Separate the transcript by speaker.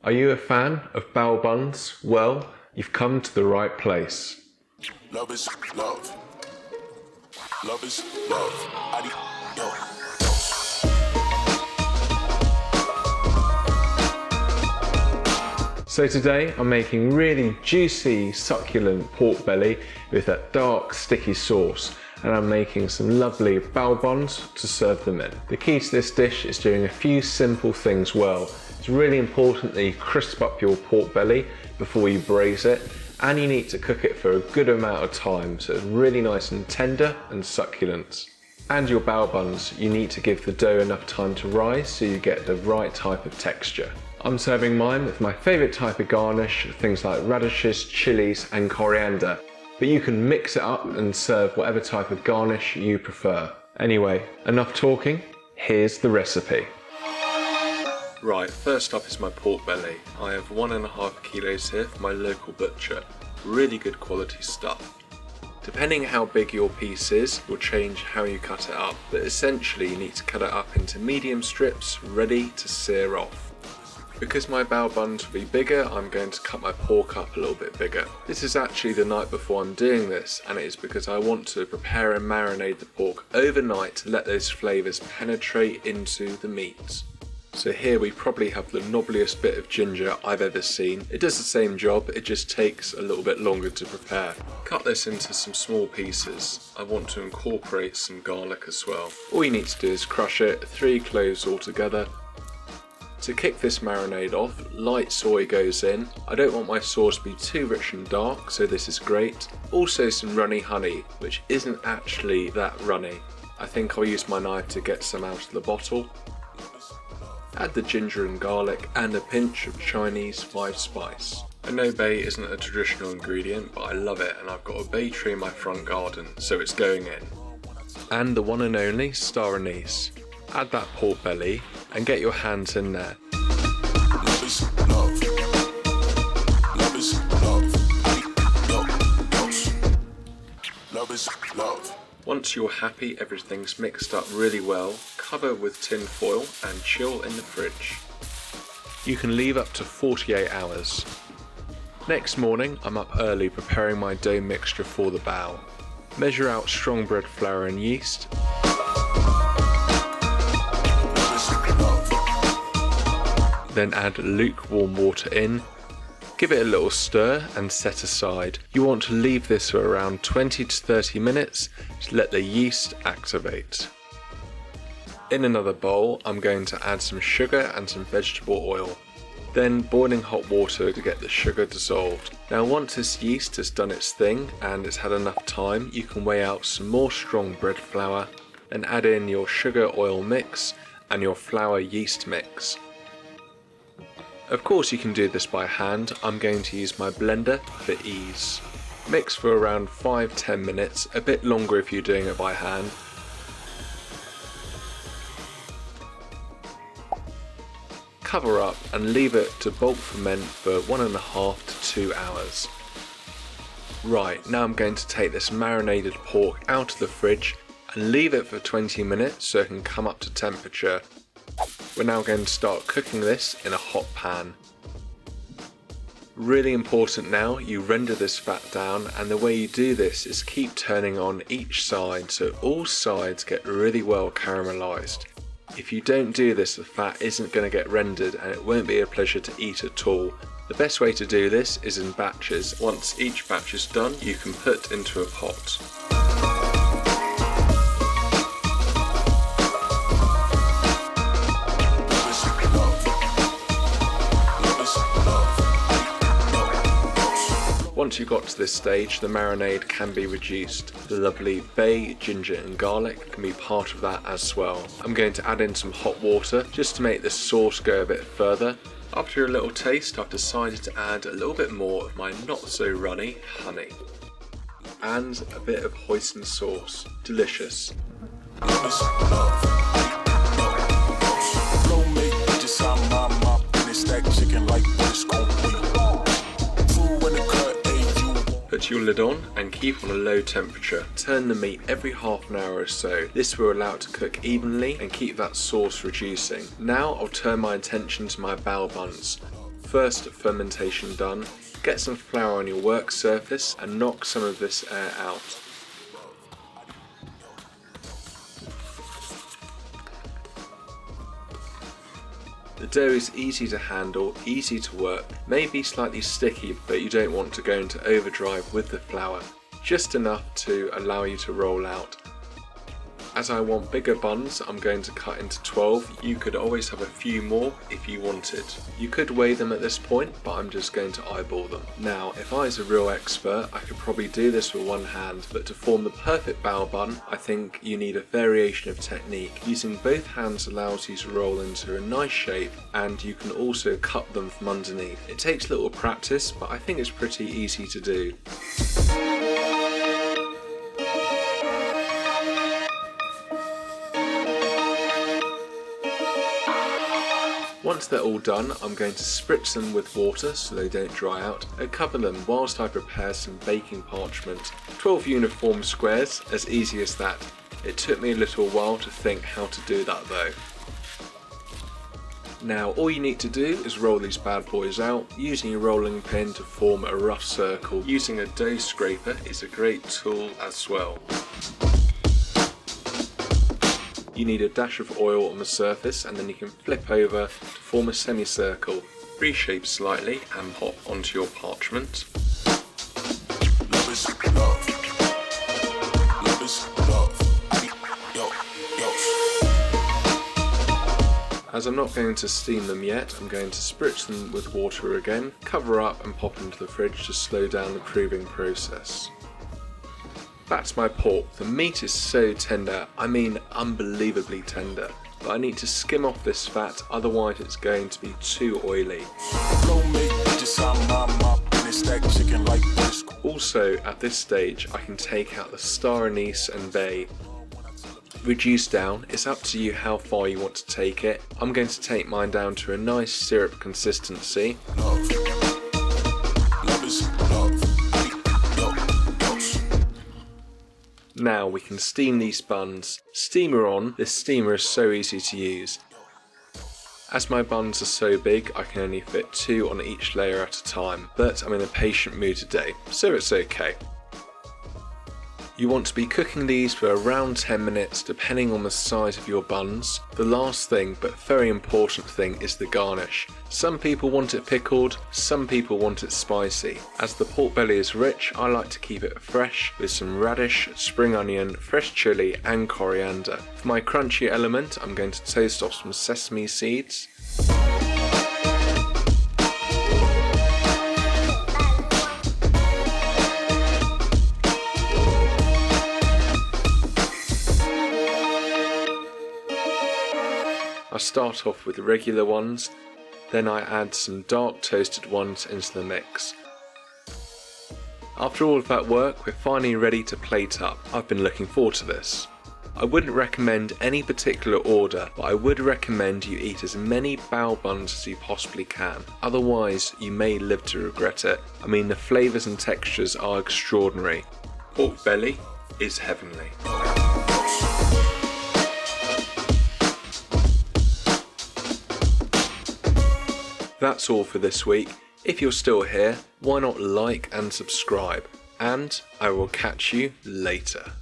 Speaker 1: Are you a fan of bao buns? Well, you've come to the right place.
Speaker 2: Love is love. Love is love.
Speaker 1: So today I'm making really juicy, succulent pork belly with that dark, sticky sauce, and I'm making some lovely bao buns to serve them in. The key to this dish is doing a few simple things well. It's really important that you crisp up your pork belly before you braise it, and you need to cook it for a good amount of time so it's really nice and tender and succulent. And your bao buns, you need to give the dough enough time to rise so you get the right type of texture. I'm serving mine with my favourite type of garnish, things like radishes, chillies and coriander. But you can mix it up and serve whatever type of garnish you prefer. Anyway, enough talking, here's the recipe. Right, first up is my pork belly. I have 1.5 kilos here from my local butcher. Really good quality stuff. Depending how big your piece is will change how you cut it up, but essentially you need to cut it up into medium strips ready to sear off. Because my bao buns will be bigger, I'm going to cut my pork up a little bit bigger. This is actually the night before I'm doing this, and it is because I want to prepare and marinate the pork overnight to let those flavours penetrate into the meat. So here we probably have the knobbliest bit of ginger I've ever seen. It does the same job, it just takes a little bit longer to prepare. Cut this into some small pieces. I want to incorporate some garlic as well. All you need to do is crush it, 3 cloves altogether. To kick this marinade off, light soy goes in. I don't want my sauce to be too rich and dark, so this is great. Also some runny honey, which isn't actually that runny. I think I'll use my knife to get some out of the bottle. Add the ginger and garlic and a pinch of Chinese 5 spice. I know bay isn't a traditional ingredient, but I love it and I've got a bay tree in my front garden, so it's going in. And the one and only star anise. Add that pork belly and get your hands in there.
Speaker 2: Love is love. Love is love. Love is love.
Speaker 1: Once you're happy everything's mixed up really well, cover with tin foil and chill in the fridge. You can leave up to 48 hours. Next morning I'm up early preparing my dough mixture for the bao. Measure out strong bread flour and yeast. Then add lukewarm water in, give it a little stir and set aside. You want to leave this for around 20 to 30 minutes to let the yeast activate. In another bowl I'm going to add some sugar and some vegetable oil. Then boiling hot water to get the sugar dissolved. Now once this yeast has done its thing and it's had enough time, you can weigh out some more strong bread flour and add in your sugar oil mix and your flour yeast mix. Of course you can do this by hand, I'm going to use my blender for ease. Mix for around 5-10 minutes, a bit longer if you're doing it by hand. Cover up and leave it to bulk ferment for 1.5 to 2 hours. Right, now I'm going to take this marinated pork out of the fridge and leave it for 20 minutes so it can come up to temperature. We're now going to start cooking this in a hot pan. Really important now, you render this fat down, and the way you do this is keep turning on each side so all sides get really well caramelised. If you don't do this, the fat isn't going to get rendered and it won't be a pleasure to eat at all. The best way to do this is in batches. Once each batch is done, you can put into a pot. Once you've got to this stage, the marinade can be reduced. The lovely bay, ginger and garlic can be part of that as well. I'm going to add in some hot water just to make the sauce go a bit further. After a little taste, I've decided to add a little bit more of my not so runny honey. And a bit of hoisin sauce. Delicious. Put your lid on and keep on a low temperature. Turn the meat every half an hour or so. This will allow it to cook evenly and keep that sauce reducing. Now I'll turn my attention to my bao buns. First fermentation done, get some flour on your work surface and knock some of this air out. The dough is easy to handle, easy to work, may be slightly sticky, but you don't want to go into overdrive with the flour, just enough to allow you to roll out. As I want bigger buns, I'm going to cut into 12. You could always have a few more if you wanted. You could weigh them at this point, but I'm just going to eyeball them. Now, if I was a real expert, I could probably do this with one hand, but to form the perfect bao bun, I think you need a variation of technique. Using both hands allows you to roll into a nice shape, and you can also cut them from underneath. It takes a little practice, but I think it's pretty easy to do. Once they're all done, I'm going to spritz them with water so they don't dry out and cover them whilst I prepare some baking parchment. 12 uniform squares, as easy as that. It took me a little while to think how to do that though. Now all you need to do is roll these bad boys out using a rolling pin to form a rough circle. Using a dough scraper is a great tool as well. You need a dash of oil on the surface and then you can flip over to form a semicircle. Reshape slightly and pop onto your parchment.
Speaker 2: Love is love. Love is love. Yo, yo.
Speaker 1: As I'm not going to steam them yet, I'm going to spritz them with water again, cover up and pop into the fridge to slow down the proving process. Back to my pork. The meat is so tender, I mean unbelievably tender, but I need to skim off this fat, otherwise it's going to be too oily. Also at this stage I can take out the star anise and bay. Reduce down, it's up to you how far you want to take it. I'm going to take mine down to a nice syrup consistency.
Speaker 2: Love. Love is love.
Speaker 1: Now we can steam these buns. Steamer on, this steamer is so easy to use. As my buns are so big, I can only fit 2 on each layer at a time, but I'm in a patient mood today, so it's okay. You want to be cooking these for around 10 minutes depending on the size of your buns. The last thing, but very important thing, is the garnish. Some people want it pickled, some people want it spicy. As the pork belly is rich, I like to keep it fresh with some radish, spring onion, fresh chilli and coriander. For my crunchy element, I'm going to toast off some sesame seeds. I start off with the regular ones, then I add some dark toasted ones into the mix. After all of that work, we're finally ready to plate up. I've been looking forward to this. I wouldn't recommend any particular order, but I would recommend you eat as many bao buns as you possibly can. Otherwise, you may live to regret it. I mean, the flavours and textures are extraordinary. Pork belly is heavenly. That's all for this week. If you're still here, why not like and subscribe? And I will catch you later.